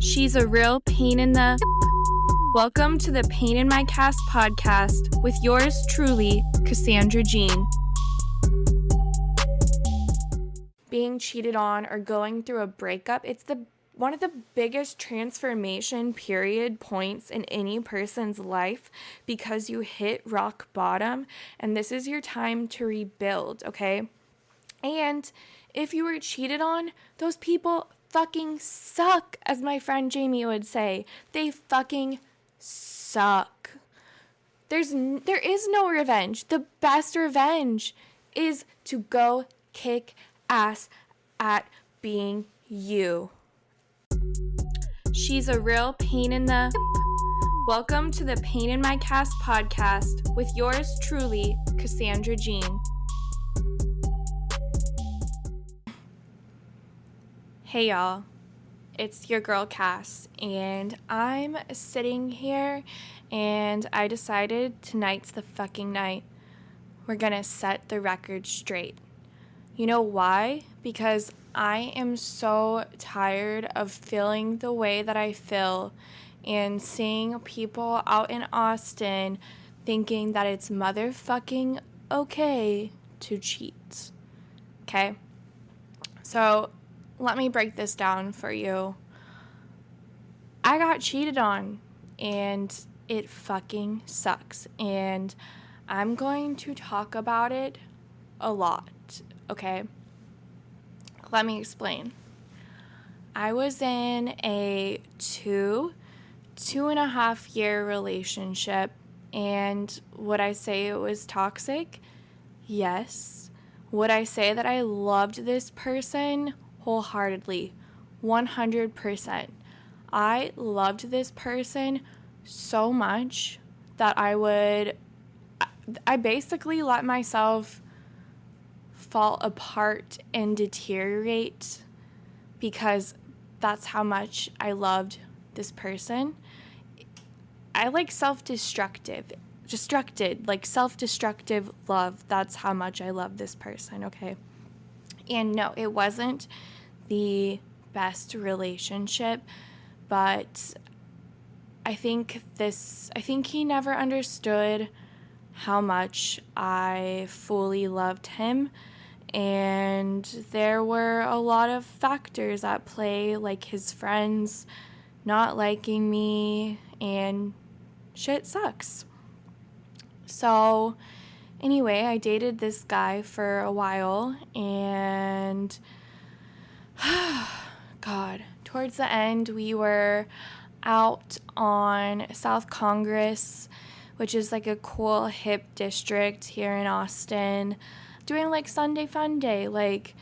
She's a real pain in the... Welcome to the Pain in My Cast podcast with yours truly, Cassandra Jean. Being cheated on or going through a breakup, it's one of the biggest transformation period points in any person's life because you hit rock bottom and this is your time to rebuild, okay? And if you were cheated on, those people fucking suck, as my friend Jamie would say. They fucking suck. There is no revenge. The best revenge is to go kick ass at being you. She's a real pain in the... Welcome to the Pain in My Cast podcast with yours truly, Cassandra Jean. Hey y'all, it's your girl Cass, and I'm sitting here and I decided tonight's the fucking night. We're gonna set the record straight. You know why? Because I am so tired of feeling the way that I feel and seeing people out in Austin thinking that it's motherfucking okay to cheat. Okay? So, let me break this down for you. I got cheated on and it fucking sucks. And I'm going to talk about it a lot, okay? Let me explain. I was in a 2.5 year relationship, and would I say it was toxic? Yes. Would I say that I loved this person? Wholeheartedly, 100%. I loved this person so much that I basically let myself fall apart and deteriorate because that's how much I loved this person. I like self-destructive love. That's how much I love this person, okay? And no, it wasn't the best relationship, but I think he never understood how much I fully loved him, and there were a lot of factors at play, like his friends not liking me, and shit sucks. So anyway, I dated this guy for a while, and God, towards the end, we were out on South Congress, which is like a cool hip district here in Austin, doing like Sunday fun day. Like,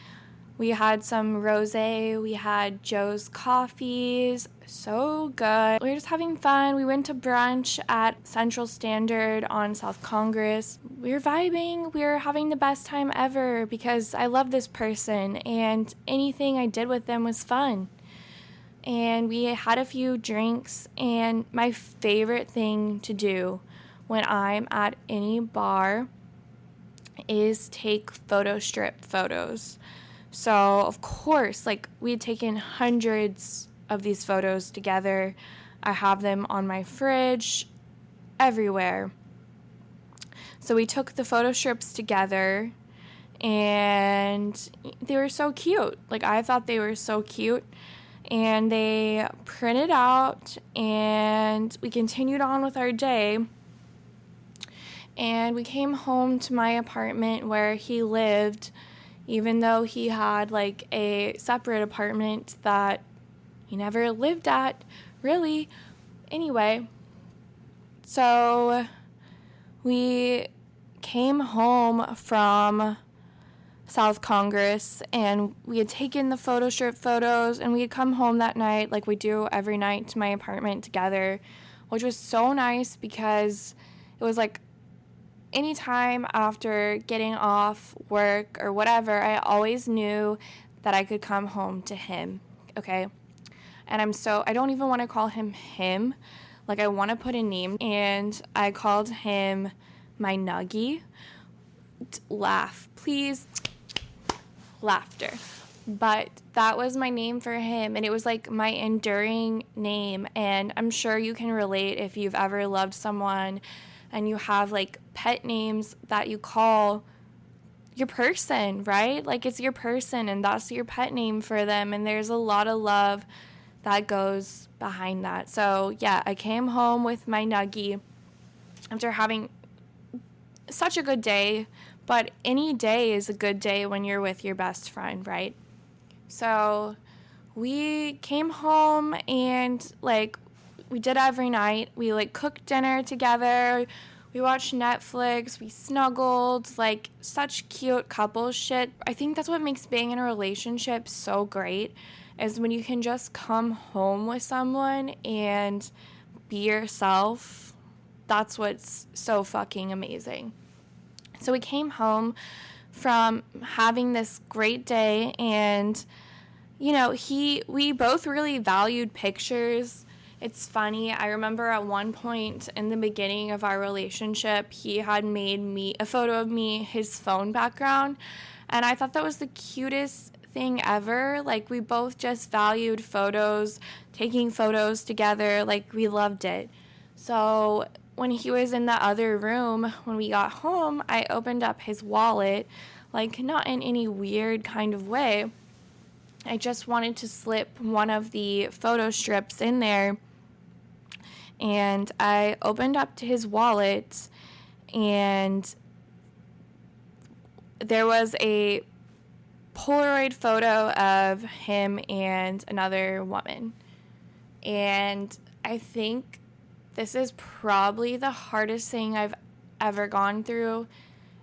we had some rosé, we had Joe's coffees, so good. We were just having fun. We went to brunch at Central Standard on South Congress. We were vibing. We were having the best time ever because I love this person and anything I did with them was fun. And we had a few drinks, and my favorite thing to do when I'm at any bar is take photo strip photos. So, of course, like, we had taken hundreds of these photos together. I have them on my fridge, everywhere. So we took the photo strips together, and they were so cute. Like, I thought they were so cute. And they printed out, and we continued on with our day. And we came home to my apartment where he lived, even though he had like a separate apartment that he never lived at, really. Anyway, so we came home from South Congress, and we had taken the photo strip photos, and we had come home that night, like we do every night, to my apartment together, which was so nice because it was like anytime after getting off work or whatever, I always knew that I could come home to him, okay? And I don't even want to call him, like, I want to put a name, and I called him my nuggie. Laugh, please. Laughter. but that was my name for him, and it was like my enduring name. And I'm sure you can relate if you've ever loved someone and you have like pet names that you call your person, right? Like it's your person and that's your pet name for them, and there's a lot of love that goes behind that. So yeah, I came home with my Nuggie after having such a good day, but any day is a good day when you're with your best friend, right? So we came home and like we did every night. We like cooked dinner together. We watched Netflix. We snuggled. Like such cute couple shit. I think that's what makes being in a relationship so great, is when you can just come home with someone and be yourself. That's what's so fucking amazing. So we came home from having this great day, and you know, we both really valued pictures. It's funny, I remember at one point in the beginning of our relationship, he had made me a photo of me his phone background, and I thought that was the cutest thing ever. Like, we both just valued photos, taking photos together, like we loved it. So when he was in the other room, when we got home, I opened up his wallet, like not in any weird kind of way. I just wanted to slip one of the photo strips in there, and I opened up to his wallet, and there was a Polaroid photo of him and another woman. And I think this is probably the hardest thing I've ever gone through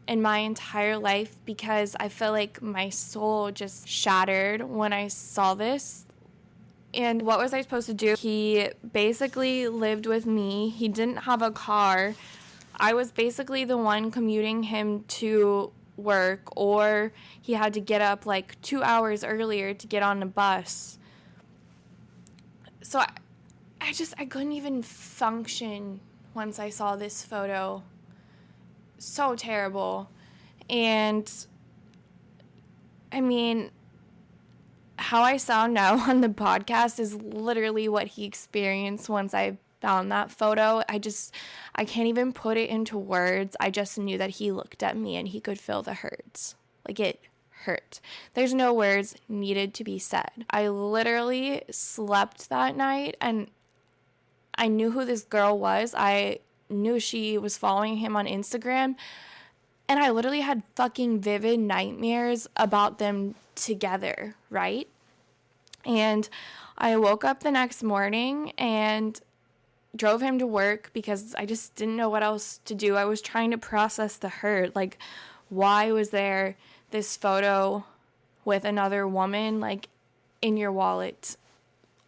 in my entire life, because I feel like my soul just shattered when I saw this. And what was I supposed to do? He basically lived with me. He didn't have a car. I was basically the one commuting him to work, or he had to get up like 2 hours earlier to get on the bus. So I couldn't even function once I saw this photo. So terrible. And I mean, how I sound now on the podcast is literally what he experienced once I found that photo. I can't even put it into words. I just knew that he looked at me and he could feel the hurts. Like, it hurt. There's no words needed to be said. I literally slept that night, and I knew who this girl was. I knew she was following him on Instagram, and I literally had fucking vivid nightmares about them together, right? And I woke up the next morning and drove him to work because I just didn't know what else to do. I was trying to process the hurt. Like, why was there this photo with another woman, like, in your wallet?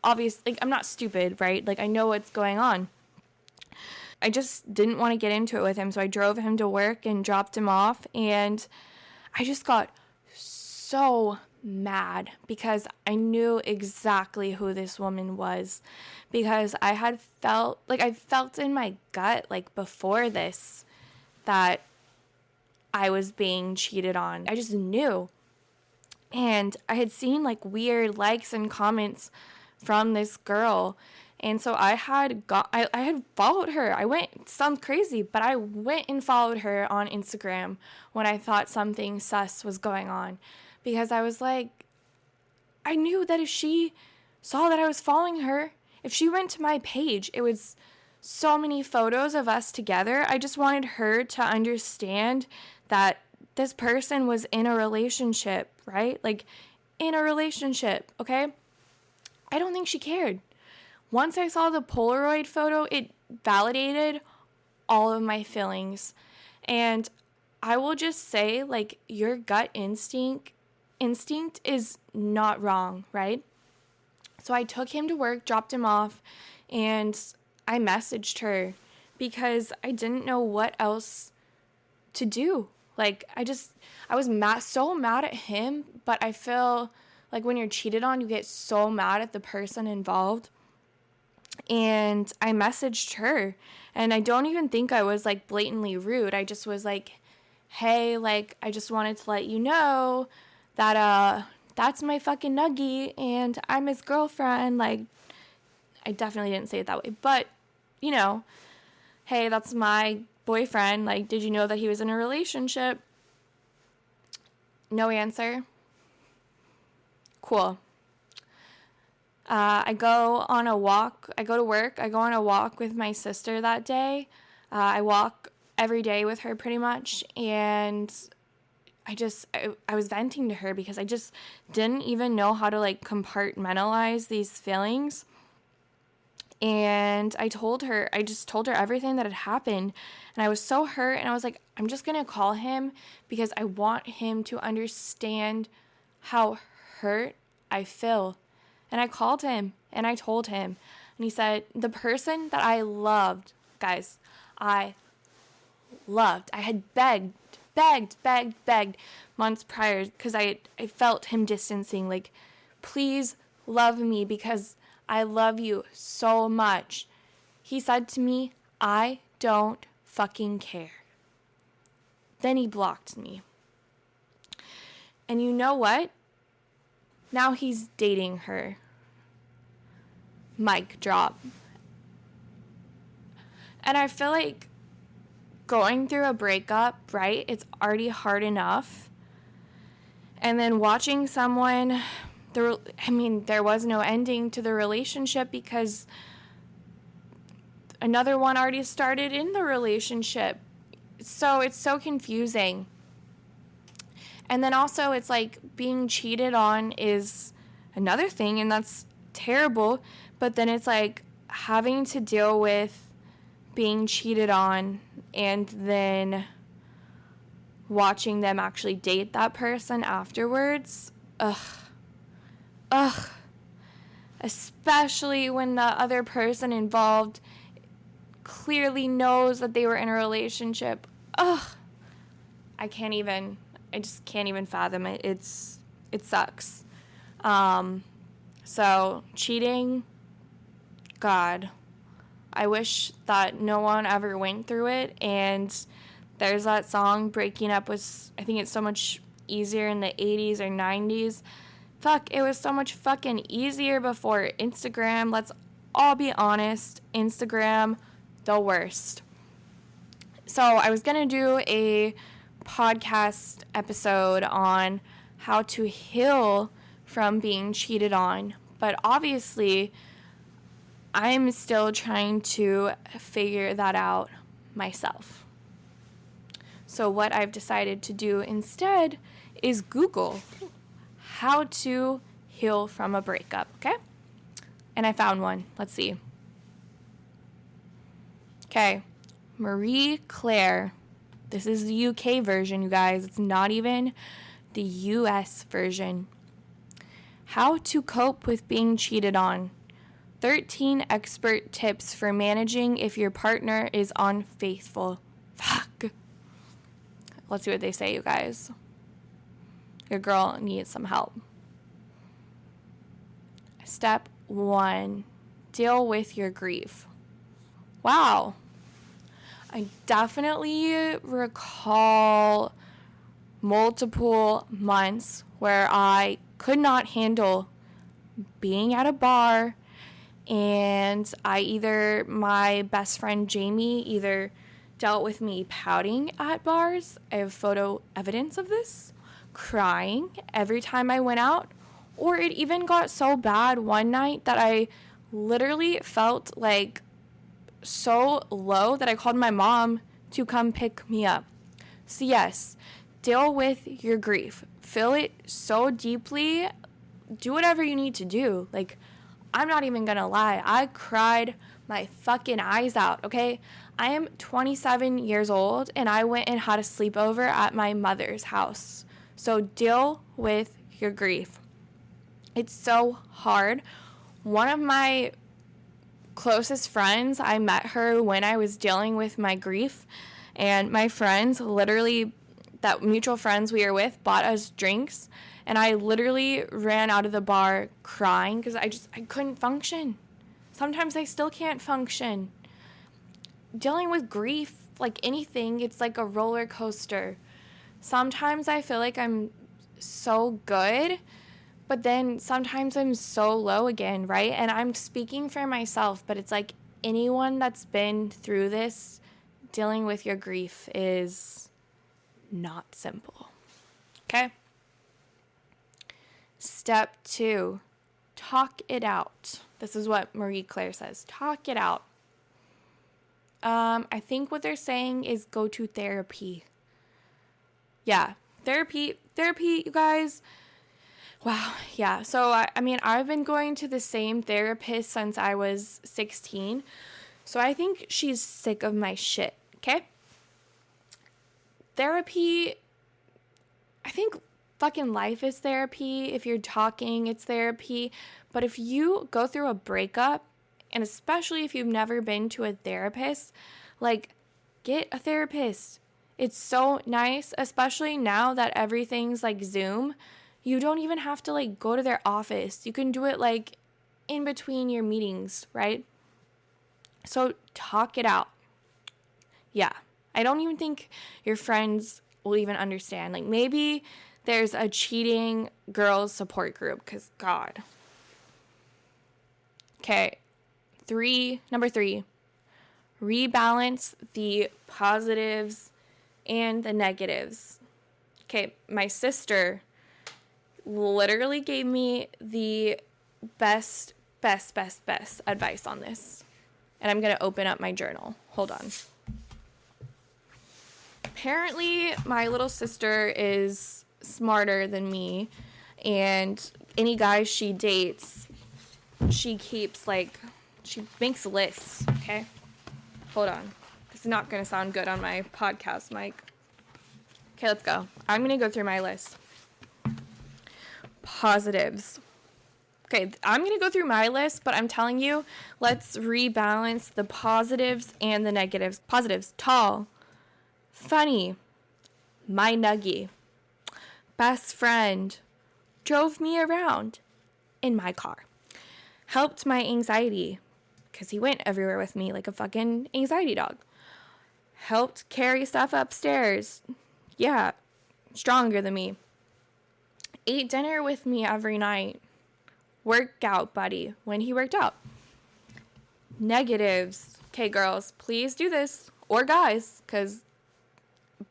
Obviously, like, I'm not stupid, right? Like, I know what's going on. I just didn't want to get into it with him, so I drove him to work and dropped him off, and I just got so mad because I knew exactly who this woman was, because I felt in my gut, like, before this, that I was being cheated on. I just knew. And I had seen like weird likes and comments from this girl. And so I had followed her. It sounds crazy, but I went and followed her on Instagram when I thought something sus was going on, because I was like, I knew that if she saw that I was following her, if she went to my page, it was so many photos of us together. I just wanted her to understand that this person was in a relationship, right? Like, in a relationship, okay? I don't think she cared. Once I saw the Polaroid photo, it validated all of my feelings. And I will just say, like, your gut instinct is not wrong, right? So I took him to work, dropped him off, and I messaged her because I didn't know what else to do. Like, I was so mad at him, but I feel like when you're cheated on, you get so mad at the person involved. And I messaged her, and I don't even think I was like blatantly rude. I just was like, hey, like, I just wanted to let you know that that's my fucking nuggie and I'm his girlfriend. Like, I definitely didn't say it that way, but, you know, hey, that's my boyfriend. Like, did you know that he was in a relationship? No answer. Cool. I go on a walk. I go to work. I go on a walk with my sister that day. I walk every day with her pretty much. And I was venting to her because I just didn't even know how to like compartmentalize these feelings. And I just told her everything that had happened. And I was so hurt. And I was like, I'm just going to call him because I want him to understand how hurt I feel. And I called him and I told him. And he said, the person that I loved, guys, I had begged months prior because I felt him distancing. Like, please love me because I love you so much. He said to me, I don't fucking care. Then he blocked me. And you know what? Now he's dating her. Mic drop. And I feel like going through a breakup, right? It's already hard enough. And then watching someone, there was no ending to the relationship because another one already started in the relationship. So it's so confusing. And then also it's like being cheated on is another thing, and that's terrible. But then it's like having to deal with being cheated on and then watching them actually date that person afterwards. Ugh. Especially when the other person involved clearly knows that they were in a relationship. Ugh. I just can't even fathom it. It sucks. So cheating, God, I wish that no one ever went through it. And there's that song, Breaking Up Was, I think it's so much easier in the 80s or 90s. Fuck, it was so much fucking easier before Instagram. Let's all be honest. Instagram, the worst. So I was going to do a podcast episode on how to heal from being cheated on. But obviously, I'm still trying to figure that out myself. So what I've decided to do instead is Google how to heal from a breakup, okay? And I found one. Let's see. Okay, Marie Claire. This is the UK version, you guys. It's not even the US version. How to cope with being cheated on. 13 expert tips for managing if your partner is unfaithful. Fuck. Let's see what they say, you guys. Your girl needs some help. Step 1. Deal with your grief. Wow. I definitely recall multiple months where I could not handle being at a bar, and my best friend Jamie either dealt with me pouting at bars. I have photo evidence of this. Crying every time I went out. Or it even got so bad one night that I literally felt like so low that I called my mom to come pick me up. So yes, deal with your grief. Feel it so deeply. Do whatever you need to do. Like, I'm not even gonna lie. I cried my fucking eyes out, okay? I am 27 years old and I went and had a sleepover at my mother's house. So deal with your grief. It's so hard. One of my closest friends, I met her when I was dealing with my grief, and my friends literally, that mutual friends we were with, bought us drinks, and I literally ran out of the bar crying because I couldn't function. Sometimes I still can't function. Dealing with grief, like anything, it's like a roller coaster. Sometimes I feel like I'm so good, But then sometimes I'm so low again, right? And I'm speaking for myself, but it's like anyone that's been through this, dealing with your grief is not simple. Okay? Step 2, talk it out. This is what Marie Claire says. Talk it out. I think what they're saying is go to therapy. Yeah, therapy, you guys. Wow, yeah. So, I mean, I've been going to the same therapist since I was 16. So I think she's sick of my shit, okay? Therapy, I think fucking life is therapy. If you're talking, it's therapy. But if you go through a breakup, and especially if you've never been to a therapist, like, get a therapist. It's so nice, especially now that everything's like Zoom. You don't even have to like go to their office. You can do it like in between your meetings, right? So talk it out. Yeah. I don't even think your friends will even understand. Like maybe there's a cheating girls support group, because God. Okay. Number 3, rebalance the positives and the negatives. Okay, my sister literally gave me the best advice on this. And I'm going to open up my journal. Hold on. Apparently, my little sister is smarter than me. And any guys she dates, she keeps like, she makes lists, okay? Hold on. It's not going to sound good on my podcast mic. Okay, let's go. I'm going to go through my list. Positives. Okay, I'm going to go through my list, but I'm telling you, let's rebalance the positives and the negatives. Positives: tall, funny, my nuggie, best friend, drove me around in my car, helped my anxiety, because he went everywhere with me like a fucking anxiety dog, helped carry stuff upstairs, yeah, stronger than me, ate dinner with me every night, workout buddy when he worked out. Negatives. Okay, girls, please do this. Or guys, because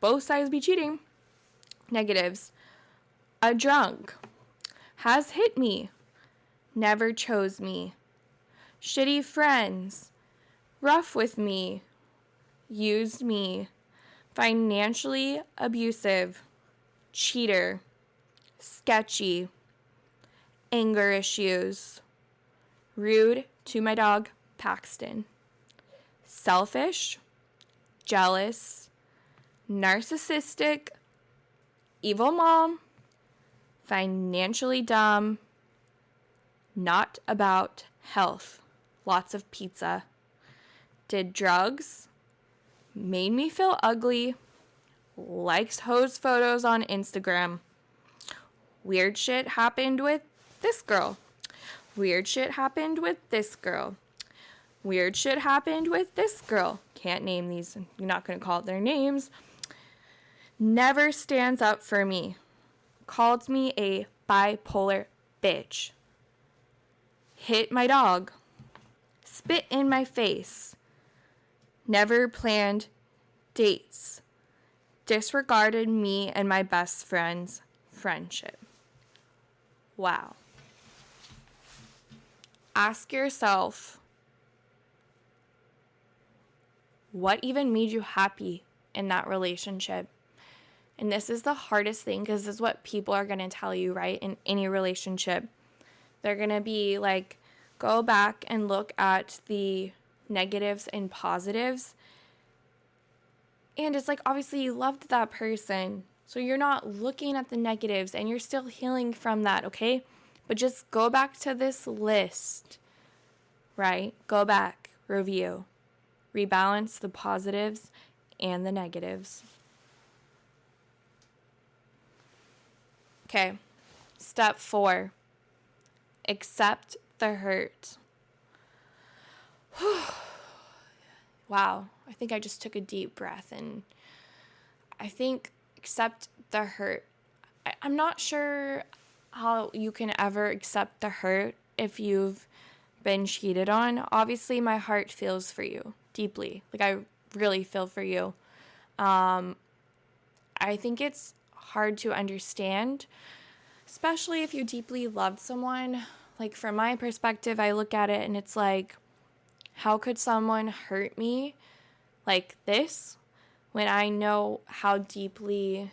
both sides be cheating. Negatives. A drunk. Has hit me. Never chose me. Shitty friends. Rough with me. Used me. Financially abusive. Cheater. Sketchy. Anger issues. Rude to my dog, Paxton. Selfish. Jealous. Narcissistic. Evil mom. Financially dumb. Not about health. Lots of pizza. Did drugs. Made me feel ugly. Likes hose photos on Instagram. Weird shit happened with this girl. Weird shit happened with this girl. Weird shit happened with this girl. Can't name these. You're not going to call it their names. Never stands up for me. Called me a bipolar bitch. Hit my dog. Spit in my face. Never planned dates. Disregarded me and my best friend's friendship. Wow. Ask yourself, what even made you happy in that relationship? And this is the hardest thing, because this is what people are going to tell you, right? In any relationship, they're going to be like, go back and look at the negatives and positives. And it's like, obviously you loved that person, so you're not looking at the negatives and you're still healing from that, okay? But just go back to this list, right? Go back, review, rebalance the positives and the negatives. Okay, step 4, accept the hurt. Wow, I think I just took a deep breath, and I think accept the hurt. I'm not sure how you can ever accept the hurt if you've been cheated on. Obviously, my heart feels for you deeply. Like, I really feel for you. I think it's hard to understand, especially if you deeply loved someone. Like, from my perspective, I look at it and it's like, how could someone hurt me like this when I know how deeply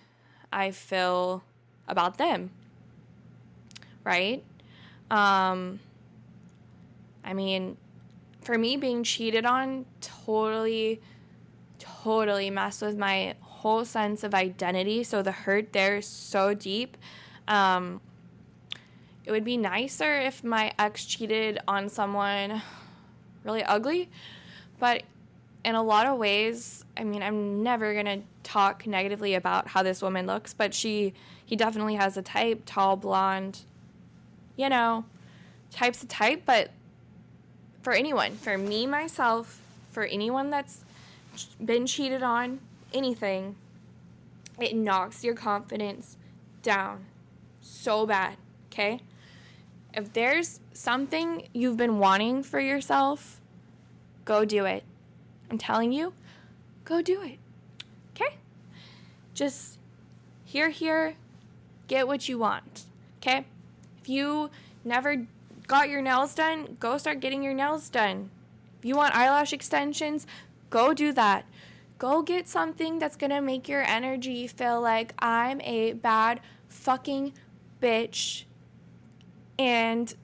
I feel about them, right? I mean, for me, being cheated on totally messed with my whole sense of identity. So the hurt there is so deep. It would be nicer if my ex cheated on someone really ugly, but in a lot of ways, I mean, I'm never gonna talk negatively about how this woman looks, but he definitely has a type, tall, blonde, you know, type's a type. But for anyone, for me, myself, for anyone that's been cheated on, anything, it knocks your confidence down so bad, okay? If there's something you've been wanting for yourself, go do it. I'm telling you, go do it, okay? Just here, get what you want, okay? If you never got your nails done, go start getting your nails done. If you want eyelash extensions, go do that. Go get something that's gonna make your energy feel like I'm a bad fucking bitch and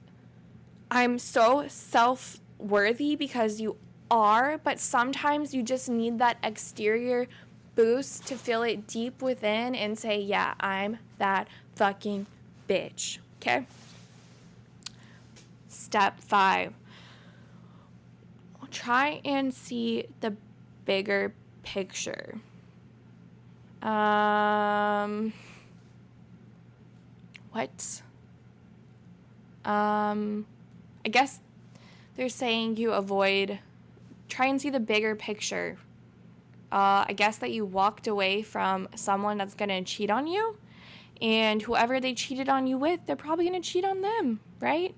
I'm so self-worthy, because you are, but sometimes you just need that exterior boost to feel it deep within and say, yeah, I'm that fucking bitch, okay? Step 5. Try and see the bigger picture. What? I guess they're saying you try and see the bigger picture. I guess that you walked away from someone that's going to cheat on you, and whoever they cheated on you with, they're probably going to cheat on them, right?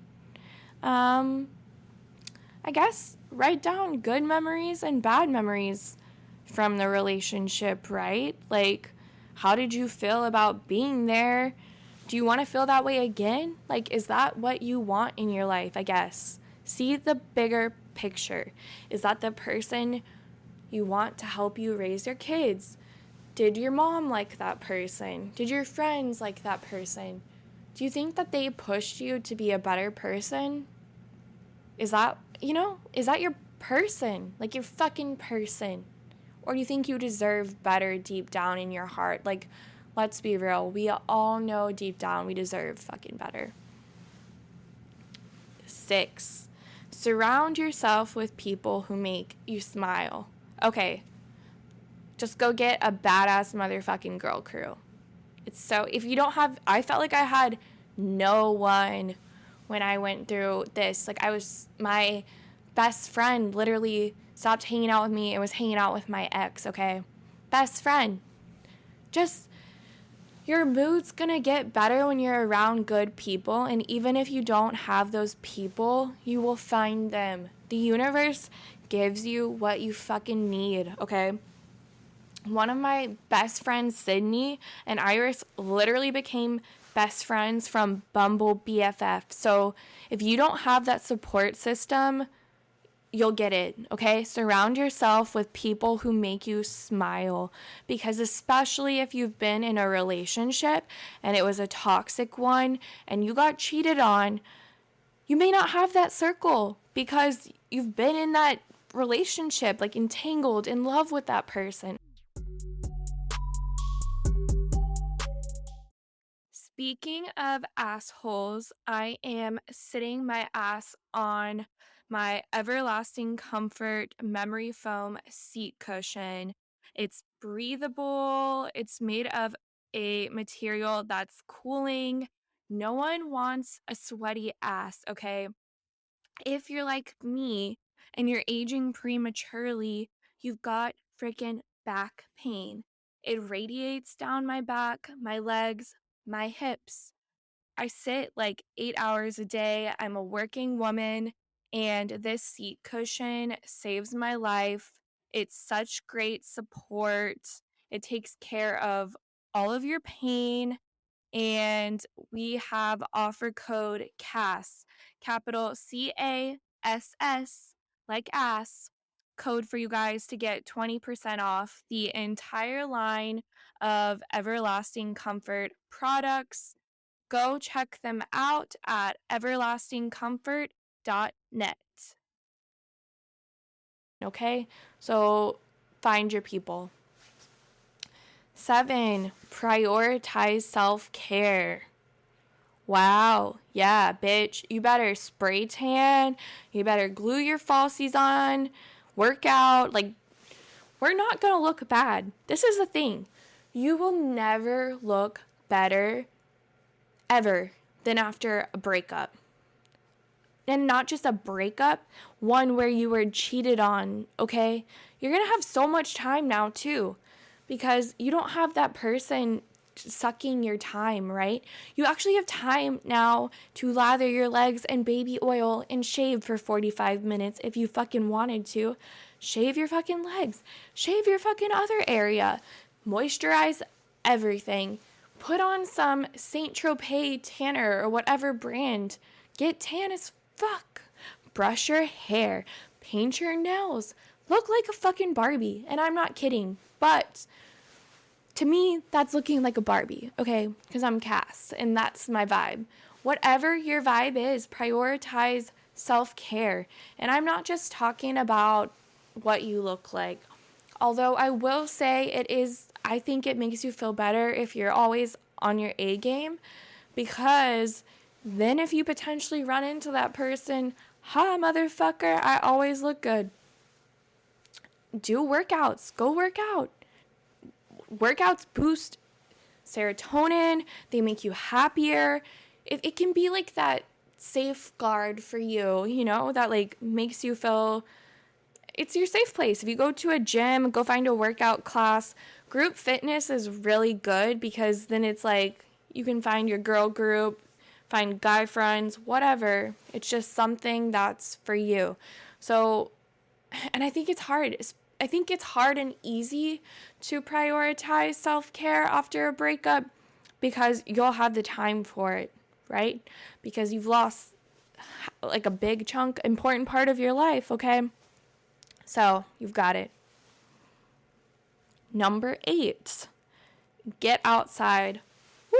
I guess write down good memories and bad memories from the relationship, right? Like, how did you feel about being there? Do you want to feel that way again? Like, is that what you want in your life? I guess. See the bigger picture. Is that the person you want to help you raise your kids? Did your mom like that person? Did your friends like that person? Do you think that they pushed you to be a better person? Is that your person? Like, your fucking person? Or do you think you deserve better deep down in your heart? Like, let's be real. We all know deep down we deserve fucking better. 6. Surround yourself with people who make you smile. Okay, just go get a badass motherfucking girl crew. If you don't have, I felt like I had no one when I went through this. Like, my best friend literally stopped hanging out with me and was hanging out with my ex, okay? Best friend. Just, your mood's gonna get better when you're around good people, and even if you don't have those people, you will find them. The universe gives you what you fucking need, okay? One of my best friends, Sydney, and Iris literally became best friends from Bumble BFF. So if you don't have that support system, you'll get it, okay? Surround yourself with people who make you smile, because especially if you've been in a relationship and it was a toxic one and you got cheated on, you may not have that circle because you've been in that relationship, like entangled in love with that person. Speaking of assholes, I am sitting my ass on my everlasting comfort memory foam seat cushion. It's breathable, it's made of a material that's cooling. No one wants a sweaty ass, okay? If you're like me and you're aging prematurely, you've got freaking back pain. It radiates down my back, my legs, my hips. I sit like 8 hours a day. I'm a working woman, and this seat cushion saves my life. It's such great support. It takes care of all of your pain, and we have offer code CASS, capital CASS, like ass, code for you guys to get 20% off the entire line of Everlasting Comfort products. Go check them out at everlastingcomfort.net. Okay, so find your people. 7, prioritize self-care. Wow, yeah, bitch, you better spray tan, you better glue your falsies on, work out. Like, we're not gonna look bad. This is the thing. You will never look better ever than after a breakup. And not just a breakup, one where you were cheated on, okay? You're gonna have so much time now, too, because you don't have that person sucking your time, right? You actually have time now to lather your legs in baby oil and shave for 45 minutes if you fucking wanted to. Shave your fucking legs. Shave your fucking other area. Moisturize everything. Put on some Saint Tropez tanner or whatever brand. Get tan as fuck. Brush your hair. Paint your nails. Look like a fucking Barbie. And I'm not kidding. But to me, that's looking like a Barbie, okay? Because I'm Cass, and that's my vibe. Whatever your vibe is, prioritize self-care. And I'm not just talking about what you look like. Although I will say I think it makes you feel better if you're always on your A game, because then if you potentially run into that person, ha, motherfucker, I always look good. Do workouts. Go work out. Workouts boost serotonin. They make you happier. It can be like that safeguard for you, that like makes you feel it's your safe place. If you go to a gym, go find a workout class. Group fitness is really good because then it's like you can find your girl group, find guy friends, whatever. It's just something that's for you. So, and I think it's hard. I think it's hard and easy to prioritize self-care after a breakup because you'll have the time for it, right? Because you've lost like a big chunk, important part of your life, okay? So, you've got it. Number 8, get outside. Woo,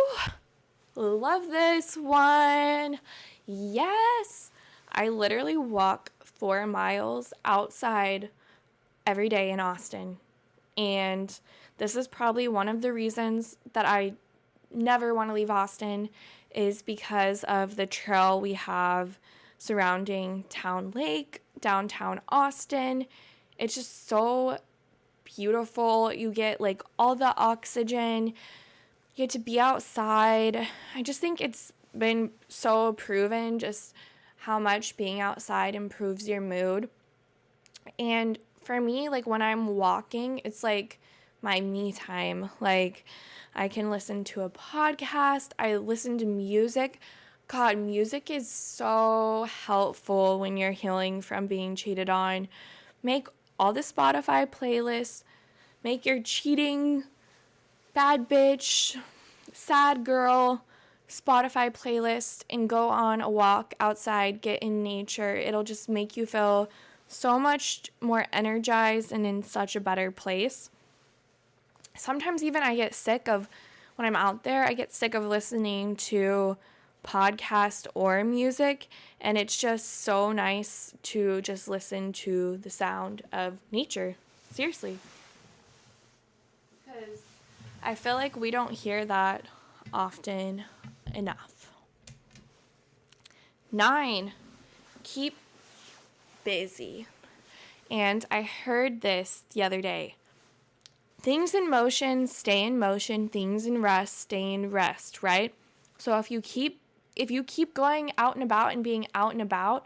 love this one. Yes. I literally walk 4 miles outside every day in Austin. And this is probably one of the reasons that I never want to leave Austin is because of the trail we have surrounding Town Lake, downtown Austin. It's just so beautiful. You get like all the oxygen. You get to be outside. I just think it's been so proven just how much being outside improves your mood. And for me, like when I'm walking, it's like my me time. Like I can listen to a podcast. I listen to music. God, music is so helpful when you're healing from being cheated on. Make all the Spotify playlists. Make your cheating, bad bitch, sad girl Spotify playlist and go on a walk outside, get in nature. It'll just make you feel so much more energized and in such a better place. Sometimes even when I'm out there, I get sick of listening to podcast or music, and it's just so nice to just listen to the sound of nature. Seriously. Because I feel like we don't hear that often enough. 9, keep busy. And I heard this the other day. Things in motion stay in motion, things in rest stay in rest, right? So if you keep going out and about and being out and about,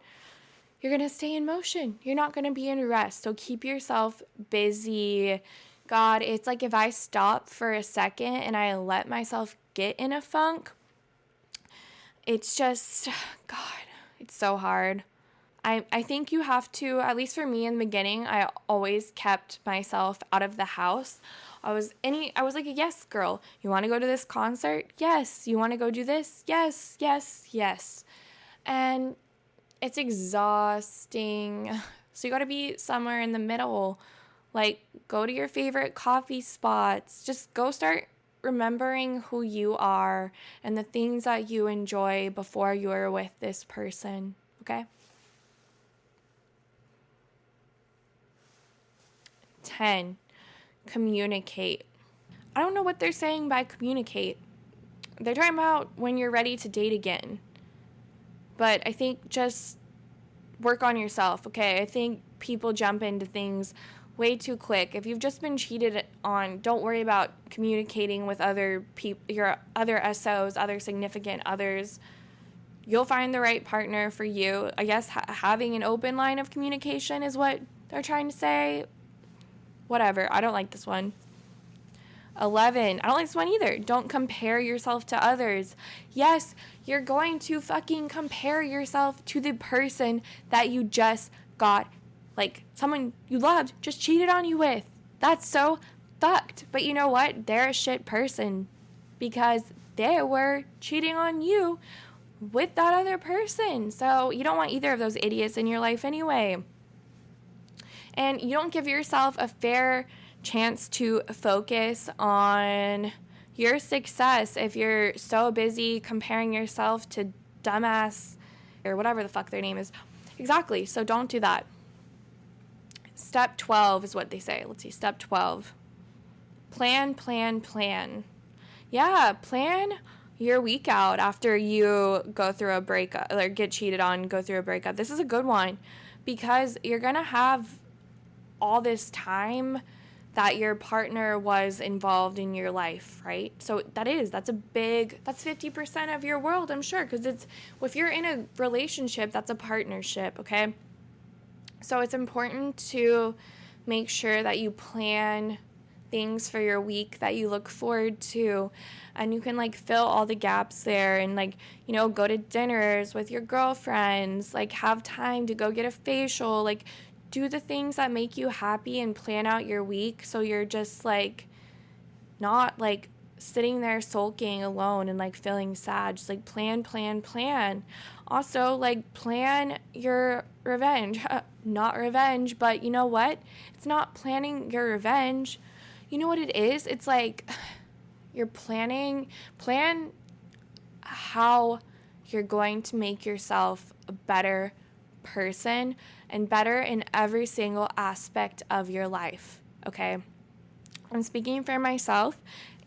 you're going to stay in motion. You're not going to be in rest. So keep yourself busy. God, it's like if I stop for a second and I let myself get in a funk, it's just, God, it's so hard. I think you have to, at least for me in the beginning, I always kept myself out of the house. I was like a yes girl. You want to go to this concert? Yes. You want to go do this? Yes, yes, yes. And it's exhausting. So you got to be somewhere in the middle. Like, go to your favorite coffee spots. Just go start remembering who you are and the things that you enjoy before you are with this person. Okay? 10. Communicate. I don't know what they're saying by communicate. They're talking about when you're ready to date again. But I think just work on yourself, okay? I think people jump into things way too quick. If you've just been cheated on, don't worry about communicating with other people, your other SOs, other significant others. You'll find the right partner for you. I guess having an open line of communication is what they're trying to say. Whatever. I don't like this one. 11. I don't like this one either. Don't compare yourself to others. Yes, you're going to fucking compare yourself to the person that you just got, like, someone you loved just cheated on you with. That's so fucked. But you know what? They're a shit person because they were cheating on you with that other person. So you don't want either of those idiots in your life anyway. And you don't give yourself a fair chance to focus on your success if you're so busy comparing yourself to dumbass or whatever the fuck their name is. Exactly. So don't do that. Step 12 is what they say. Let's see. Step 12. Plan. Yeah, plan your week out after you go through a breakup or get cheated on, go through a breakup. This is a good one because you're going to have all this time that your partner was involved in your life, right? So that's 50% of your world, I'm sure, because if you're in a relationship, that's a partnership, okay? So it's important to make sure that you plan things for your week that you look forward to, and you can like fill all the gaps there and like, you know, go to dinners with your girlfriends, like have time to go get a facial, like do the things that make you happy and plan out your week so you're just like not like sitting there sulking alone and like feeling sad. Just like plan. Also, like plan your revenge. Not revenge, but you know what? It's not planning your revenge. You know what it is? It's like you're plan how you're going to make yourself a better person and better in every single aspect of your life, okay? I'm speaking for myself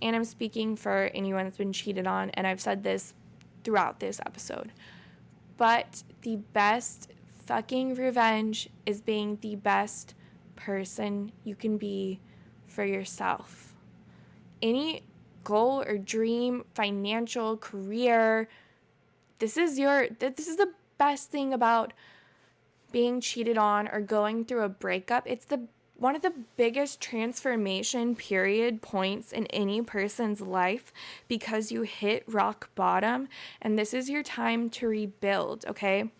and I'm speaking for anyone that's been cheated on, and I've said this throughout this episode. But the best fucking revenge is being the best person you can be for yourself. Any goal or dream, financial, career, this is the best thing about being cheated on or going through a breakup. It's one of the biggest transformation period points in any person's life because you hit rock bottom and this is your time to rebuild, okay?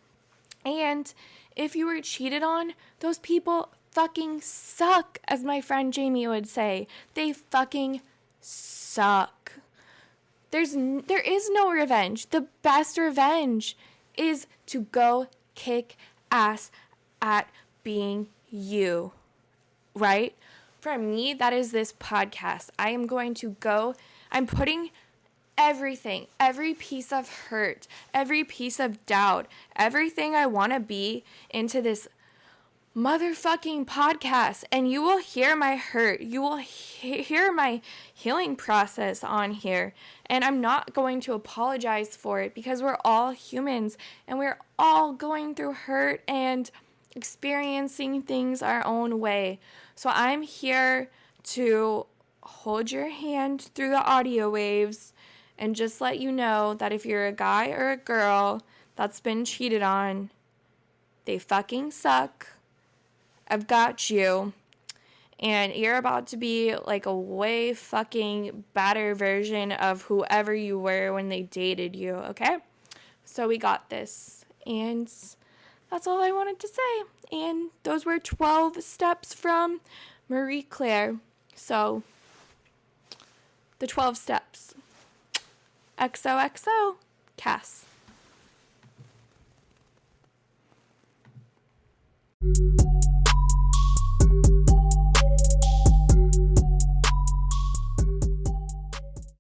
And if you were cheated on, those people fucking suck, as my friend Jamie would say. They fucking suck. There is no revenge. The best revenge is to go kick ass at being you, right? For me, that is this podcast. I'm putting everything, every piece of hurt, every piece of doubt, everything I want to be into this motherfucking podcast, and you will hear my hurt. You will hear my healing process on here, and I'm not going to apologize for it because we're all humans and we're all going through hurt and experiencing things our own way. So I'm here to hold your hand through the audio waves and just let you know that if you're a guy or a girl that's been cheated on, they fucking suck. I've got you, and you're about to be like a way fucking better version of whoever you were when they dated you, okay? So we got this. And that's all I wanted to say. And those were 12 steps from Marie Claire. So, the 12 steps. XOXO, Cass.